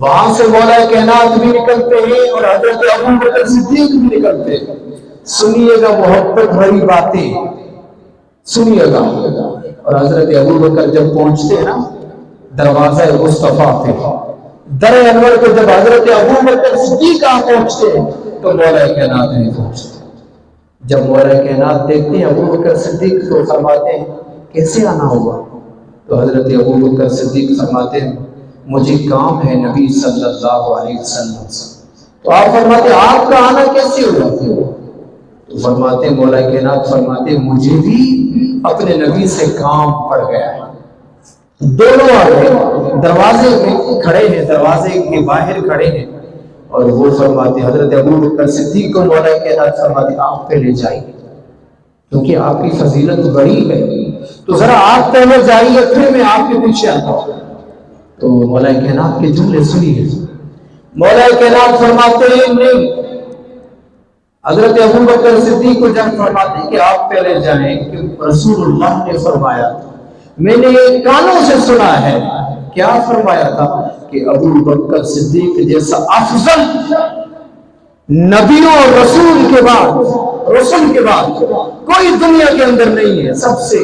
وہاں سے مولا کائنات بھی نکلتے ہیں اور حضرت ابو بکر صدیق بھی نکلتے ہیں. سنیے گا محبت بھری باتیں، سنیے گا. اور حضرت ابو بکر جب پہنچتے ہیں نا دروازہ مصطفیٰ پہ، در انور کو جب حضرت ابو بکر صدیق پہنچتے ہیں تو مولا کائنات نہیں پہنچتے. جب مولا کائنات دیکھتے ہیں ابو بکر صدیق کو فرماتے ہیں کیسے آنا ہوگا؟ تو حضرت ابو بکر صدیق فرماتے ہیں مجھے کام ہے نبی صلی اللہ علیہ وسلم سے. تو آپ فرماتے ہیں آپ کا آنا کیسے ہوا؟ تو فرماتے ہیں مولا کائنات فرماتے ہیں مجھے بھی اپنے نبی سے کام پڑ گیا ہے. دونوں آگے دروازے میں کھڑے ہیں، دروازے کے باہر کھڑے ہیں، اور وہ فرماتے حضرت ابو بکر صدیق کو مولا کائنات فرماتے آپ پہلے جائیے کیونکہ آپ کی فضیلت بڑی ہے، تو ذرا آپ پہلے جائیے پھر میں آپ کے پیچھے آتا ہوں. تو مولا کائنات کے جملے سنیے. مولا کائنات فرماتے ہیں نہیں. حضرت ابو بکر صدیق کو جب فرماتے ہیں کہ آپ پہلے جائیں کہ رسول اللہ نے فرمایا، میں نے یہ کانوں سے سنا ہے. کیا فرمایا تھا؟ کہ ابو بکر صدیق جیسا افضل نبیوں اور رسول کے بعد کوئی دنیا کے اندر نہیں ہے. سب سے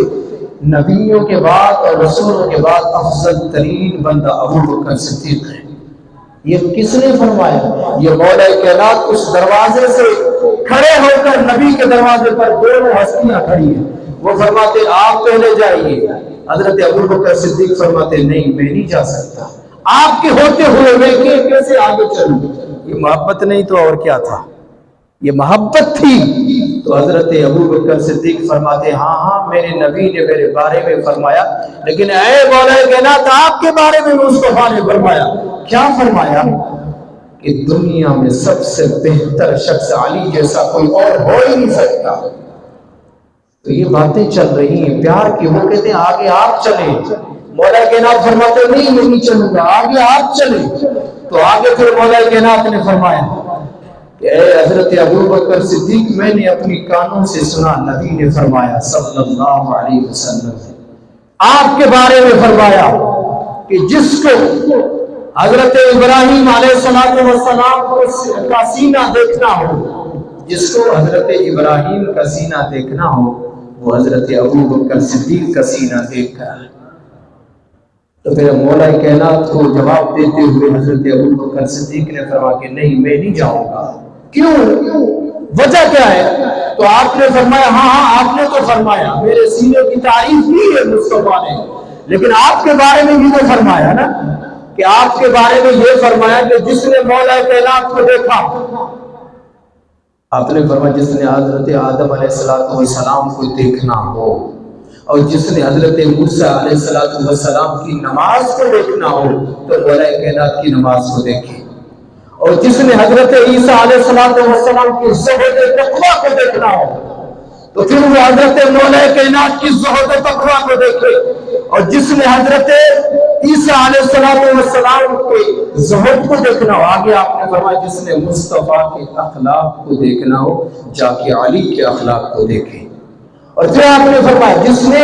نبیوں کے بعد اور رسولوں کے بعد افضل ترین بندہ ابو بکر صدیق ہے. یہ کس نے فرمایا؟ یہ مولا کائنات اس دروازے سے کھڑے ہو کر نبی کے دروازے پر دونوں ہستیاں کھڑی ہیں. وہ فرماتے آپ پہلے جائیے. حضرت ابو بکر صدیق فرماتے نہیں میں نہیں جا سکتا، آپ کے ہوتے ہوئے میں کیسے آگے چلوں؟ یہ محبت نہیں تو اور کیا تھا؟ یہ محبت تھی. تو حضرت ابو بکر صدیق فرماتے ہاں میرے نبی نے میرے بارے میں فرمایا، لیکن اے مولا کائنات آپ کے بارے میں مصطفیٰ نے فرمایا. کیا فرمایا؟ کہ دنیا میں سب سے بہتر شخص علی جیسا کوئی اور ہو ہی نہیں سکتا. تو یہ باتیں چل رہی ہیں پیار کی. وہ کہتے ہیں آگے آپ چلیں. مولا کائنات فرماتے نہیں چلوں گا، آگے آپ چلیں. تو آگے پھر مولا کائنات نے فرمایا کہ اے حضرت ابو بکر صدیق میں نے اپنی کانوں سے سنا نبی نے فرمایا صلی اللہ علیہ وسلم آپ کے بارے میں فرمایا کہ جس کو حضرت ابراہیم علیہ السلام کا سینہ دیکھنا ہو، جس کو حضرت ابراہیم کا سینہ دیکھنا ہو وہ حضرت ابو بکر صدیق کا سینہ دیکھ کر. تو پھر مولا کائنات کو جواب دیتے ہوئے حضرت ابو بکر صدیق نے فرمایا کہ نہیں میں نہیں جاؤں گا. کیوں؟ وجہ کیا ہے؟ تو آپ نے فرمایا ہاں آپ نے تو فرمایا میرے سینے کی تعریف کی ہے مصطفیٰ نے، لیکن آپ کے بارے میں بھی تو فرمایا نا کہ آپ کے بارے میں یہ فرمایا کہ جس نے مولا کائنات کو دیکھا، آپ نے فرمایا جس نے حضرت آدم علیہ السلام کو دیکھنا ہو، اور جس نے حضرت موسیٰ علیہ السلام کی نماز کو دیکھنا ہو تو مولا کائنات کی نماز کو دیکھے، اور جس نے حضرت عیسیٰ علیہ السلام کی زہد تقویٰ کو دیکھنا ہو تو پھر وہ حضرت مولا کائنات کی زہد تقویٰ کو دیکھے، اور جس نے حضرت عیسیٰ علیہ السلام کے زہد کو دیکھنا ہو. آگے آپ نے فرمایا جس نے مصطفیٰ کے اخلاق کو دیکھنا ہو جا کے علی کے اخلاق کو دیکھے. اور پھر آپ نے فرمایا جس نے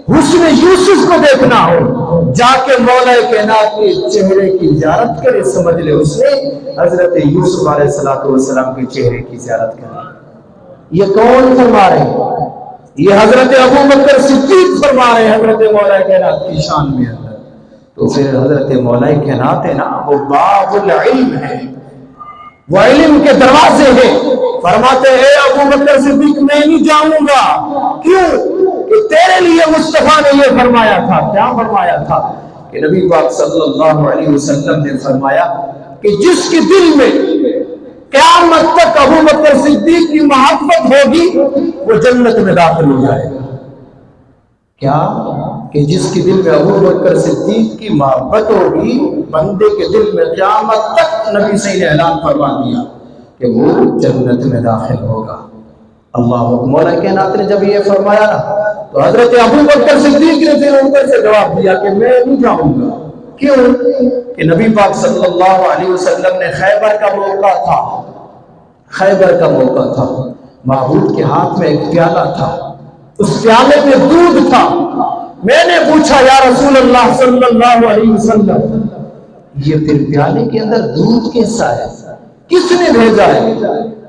حسن یوسف کو دیکھنا ہو جا کے مولا کائنات کے چہرے کی زیارت کرے. سمجھ لے اس نے حضرت یوسف علیہ السلام کے چہرے کی زیارت کرے. یہ کون فرما رہے ہیں؟ یہ حضرت ابو بکر صدیق فرما رہے ہیں حضرت مولا کائنات کی شان میں اندر. تو پھر حضرت مولا کائنات ہے نا وہ باب العلم ہے، وہ علم کے دروازے ہیں. فرماتے ہیں ابو بکر صدیق میں نہیں جاؤں گا. کیوں؟ کہ تیرے لیے مصطفیٰ نے یہ فرمایا تھا. کیا فرمایا تھا؟ کہ نبی پاک صلی اللہ علیہ وسلم نے فرمایا کہ جس کے دل میں قیامت تک ابو بکر صدیق کی محبت ہوگی وہ جنت میں داخل ہو جائے گا. کیا؟ کہ جس کے دل میں ابو بکر صدیق کی محبت ہوگی بندے کے دل میں قیامت تک نبی صلی اللہ علیہ وسلم نے اعلان فرما دیا کہ وہ جنت میں داخل ہوگا. اللہ مولا کائنات نے جب یہ فرمایا نا تو حضرت ابو بکر صدیق نے پھر ان سے جواب دیا کہ میں نہیں جاؤں گا. کیوں؟ کہ نبی پاک صلی اللہ علیہ وسلم نے خیبر کا موقع تھا. معبود کے ہاتھ میں ایک پیالہ تھا، اس پیالے میں دودھ تھا. میں نے پوچھا یا رسول اللہ صلی اللہ علیہ وسلم یہ پھر پیالے کے اندر دودھ کیسا ہے؟ کس نے بھیجا ہے؟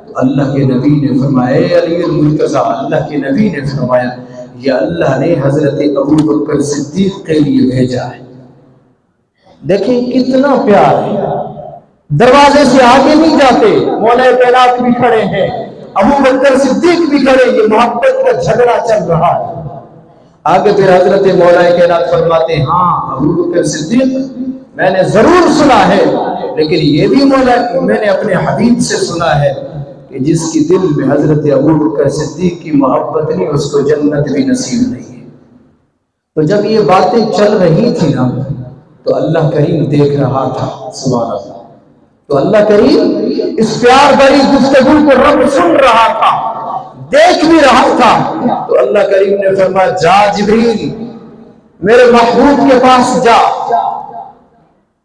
تو اللہ کے نبی نے فرمایا، اے علی المرتضی، اللہ کے نبی نے فرمایا یہ اللہ نے حضرت ابو بکر صدیق کے لیے بھیجا ہے۔ دیکھیں کتنا پیار ہے، دروازے سے آگے نہیں جاتے، مولا کائنات بھی کھڑے ہیں، ابو بکر صدیق بھی کھڑے، یہ محبت کا جھگڑا چل رہا ہے۔ آگے پھر حضرت مولا کائنات فرماتے ہیں ہاں ابو بکر صدیق میں نے ضرور سنا ہے، لیکن یہ بھی مولا میں نے اپنے حبیب سے سنا ہے کہ جس کی دل میں حضرت ابو بکر صدیق کی محبت نہیں اس کو جنت بھی نصیب نہیں ہے۔ تو جب یہ باتیں چل رہی تھی نا تو اللہ کریم دیکھ رہا تھا، سبحان اللہ، تو اللہ کریم اس پیار بھری گفتگو کو رب سن رہا تھا، دیکھ بھی رہا تھا۔ تو اللہ کریم نے فرمایا جا جبریل میرے محبوب کے پاس جا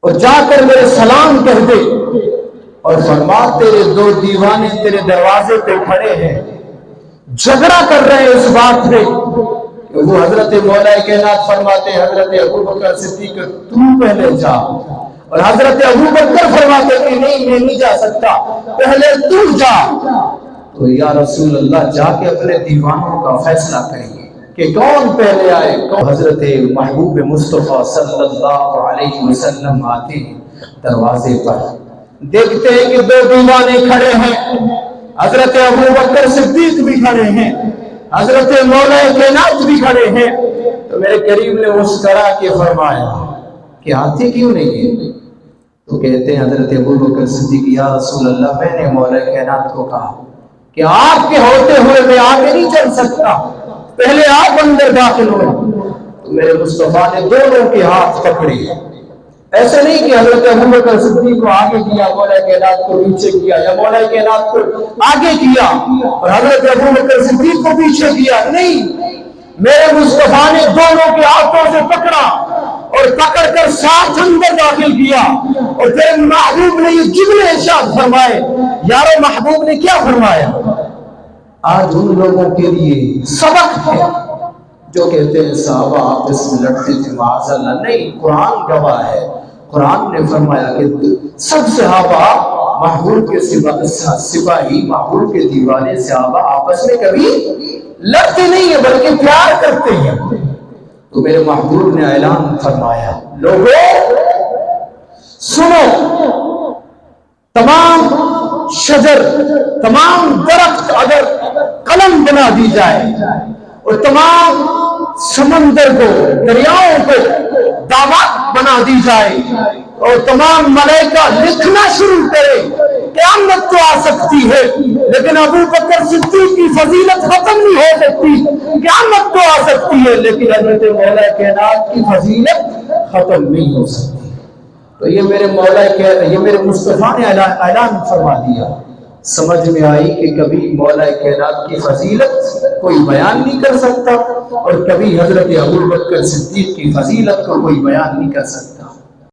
اور جا کر میرے سلام کہہ دے، اور فرما تیرے دو دیوانے تیرے دروازے پہ کھڑے ہیں، جھگڑا کر رہے ہیں اس بات پہ کہ وہ حضرت مولا کائنات فرماتے ہیں حضرت ابو بکر صدیق تو پہلے جا، اور حضرت ابو بکر فرماتے کہ نہیں میں نہیں جا سکتا، پہلے تو جا۔ تو یا رسول اللہ جا کے اپنے دیوانوں کا فیصلہ کریں گے کہ کون پہلے آئے۔ حضرت محبوب مصطفیٰ صلی اللہ علیہ وسلم آتے ہیں دروازے پر، دیکھتے ہیں کہ دو دیوانے کھڑے ہیں، حضرت ابو بکر صدیق بھی کھڑے ہیں، حضرت مولا کائنات بھی کھڑے ہیں۔ تو میرے کریم نے مسکرا کے فرمایا کہ آتے کیوں نہیں ہیں؟ تو کہتے ہیں حضرت ابو بکر صدیق یا رسول اللہ میں نے مولا کائنات کو کہا کہ آپ کے ہوتے ہوئے میں آگے نہیں چل سکتا، پہلے آپ اندر داخل ہو۔ تو میرے مصطفیٰ نے دونوں کے ہاتھ پکڑے، ایسے نہیں کہ حضرت ابو بکر صدیق کو آگے کیا، مولا کائنات کو پیچھے کیا، یا مولا کائنات کو آگے کیا اور حضرت ابو بکر صدیق کو پیچھے کیا، نہیں، میرے مصطفیٰ نے دونوں کے ہاتھوں سے پکڑا اور پکڑ کر ساتھ اندر داخل کیا، اور پھر محبوب نے یہ جملے ارشاد فرمائے۔ یارو محبوب نے کیا فرمایا؟ آج ان لوگوں کے لیے سبق ہے جو کہتے ہیں صحابہ آپس میں لڑتے تھے، معاذ اللہ، نہیں، قرآن گواہ ہے، قرآن نے فرمایا کہ سب صحابہ محبوب کے سپاہی، محبوب کے دیوانے صحابہ آپس میں کبھی لڑتے نہیں ہیں بلکہ پیار کرتے ہیں۔ تو میرے محبوب نے اعلان فرمایا لوگوں سنو، تمام شجر، تمام درخت اگر قلم بنا دی جائے اور تمام سمندر کو، دریاؤں کو دعوت بنا دی جائے اور تمام ملائکہ لکھنا شروع کرے، قیامت تو آ سکتی ہے لیکن ابو بکر صدیق کی فضیلت ختم نہیں ہو سکتی، قیامت تو آ سکتی ہے لیکن حضرت مولا کائنات کی فضیلت ختم نہیں ہو سکتی۔ تو یہ میرے یہ میرے مصطفیٰ نے اعلان فرما دیا۔ سمجھ میں آئی کہ کبھی مولا کائنات کی فضیلت کوئی بیان نہیں کر سکتا اور کبھی حضرت ابو بکر صدیق کی فضیلت کو کوئی بیان نہیں کر سکتا۔